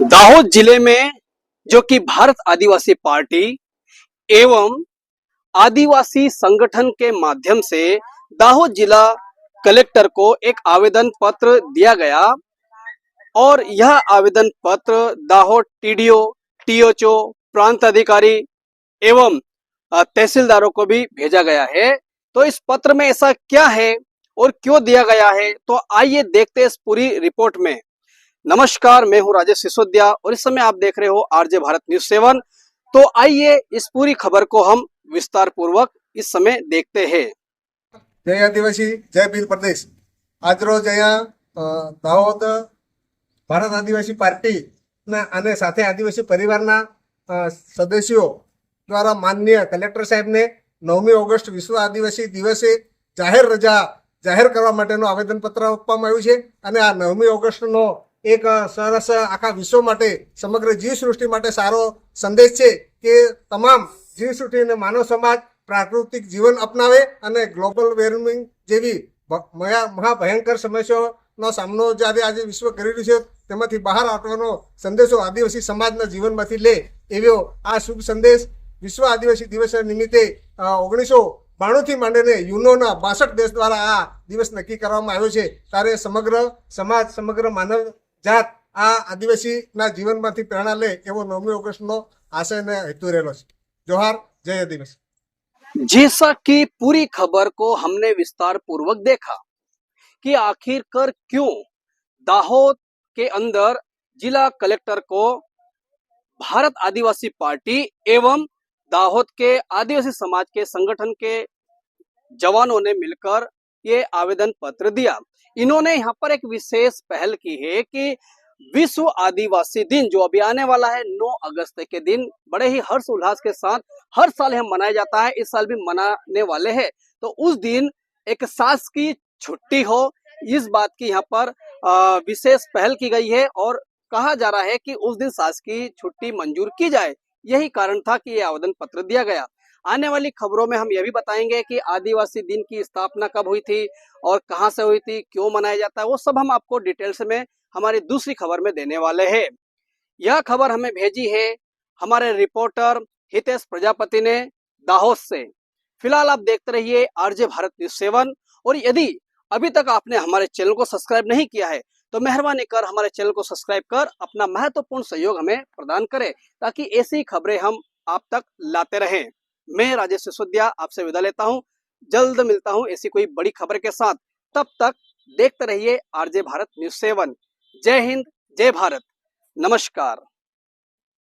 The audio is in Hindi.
दाहोद जिले में जो कि भारत आदिवासी पार्टी एवं आदिवासी संगठन के माध्यम से दाहोद जिला कलेक्टर को एक आवेदन पत्र दिया गया और यह आवेदन पत्र दाहोद टीडीओ, टीओचओ, प्रांत अधिकारी एवं तहसीलदारों को भी भेजा गया है। तो इस पत्र में ऐसा क्या है और क्यों दिया गया है, तो आइए देखते हैं इस पूरी रिपोर्ट में। नमस्कार, मैं हूं राजेश सिसोदिया और इस समय आप देख रहे हो आरजे भारत न्यूज 7। तो आइए इस पूरी खबर को हम विस्तार पूर्वक इस समय देखते हैं। जय आदिवासी, जय भील प्रदेश। आज रोज अहिયાં દાહોદ ભારત આદિવાસી પાર્ટી અને સાથે આદિવાસી પરિવારના સદસ્યો દ્વારા માનનીય કલેક્ટર સાહેબને 9મી ઓગસ્ટ વિશ્વ આદિવાસી દિવસે જાહેર રજા જાહેર કરવા માટેનું આવેદનપત્ર આપવામાં આવ્યું છે અને આ 9મી ઓગસ્ટનો એક સરસ આખા વિશ્વ માટે સમગ્ર જીવસૃષ્ટિ માટે સારો સંદેશ છે કે તમામ જીવસૃષ્ટિ અને માનવ સમાજ પ્રાકૃતિક જીવન અપનાવે અને ગ્લોબલ વોર્મિંગ જેવી મહાભયંકર સમસ્યાઓનો સામનો જ્યારે આજે વિશ્વ કરી રહ્યું છે તેમાંથી બહાર આવવાનો સંદેશો આદિવાસી સમાજના જીવનમાંથી લે એવો આ શુભ સંદેશ વિશ્વ આદિવાસી દિવસ નિમિત્તે 1992થી માંડીને યુનોના 62 દેશ દ્વારા આ દિવસ નક્કી કરવામાં આવ્યો છે। ત્યારે સમગ્ર સમાજ, સમગ્ર માનવ જાત આ આદિવાસીના જીવનમાંથી પ્રેરણા લે એવો 9મી ઓગસ્ટનો આશય અને હેતુ રહેલો છે। જોહાર, જય આદિવાસી। जैसा कि पूरी खबर को हमने विस्तार पूर्वक देखा कि आखिरकार क्यों दाहोद के अंदर जिला कलेक्टर को भारत आदिवासी पार्टी एवं दाहोद के आदिवासी समाज के संगठन के जवानों ने मिलकर ये आवेदन पत्र दिया। इन्होंने यहाँ पर एक विशेष पहल की है कि विश्व आदिवासी दिन जो अभी आने वाला है 9 अगस्त के दिन बड़े ही हर्ष उल्लास के साथ हर साल यह मनाया जाता है, इस साल भी मनाने वाले हैं। तो उस दिन एक शासकीय छुट्टी हो, इस बात की यहाँ पर विशेष पहल की गई है और कहा जा रहा है कि उस दिन शासकीय छुट्टी मंजूर की जाए। यही कारण था कि यह आवेदन पत्र दिया गया। आने वाली खबरों में हम यह भी बताएंगे कि आदिवासी दिन की स्थापना कब हुई थी और कहां से हुई थी, क्यों मनाया जाता है, वो सब हम आपको डिटेल्स में हमारी दूसरी खबर में देने वाले हैं। यह खबर हमें भेजी है हमारे रिपोर्टर हितेश प्रजापति ने दाहोद से। फिलहाल आप देखते रहिए आरजे भारत न्यूज 7 और यदि अभी तक आपने हमारे चैनल को सब्सक्राइब नहीं किया है तो मेहरबानी कर हमारे चैनल को सब्सक्राइब कर अपना महत्वपूर्ण सहयोग हमें प्रदान करें ताकि ऐसी खबरें हम आप तक लाते रहें। मैं राजेश सिसोदिया आपसे विदा लेता हूं, जल्द मिलता हूं ऐसी कोई बड़ी खबर के साथ। तब तक देखते रहिए आरजे भारत न्यूज 7। जय हिंद, जय भारत, नमस्कार।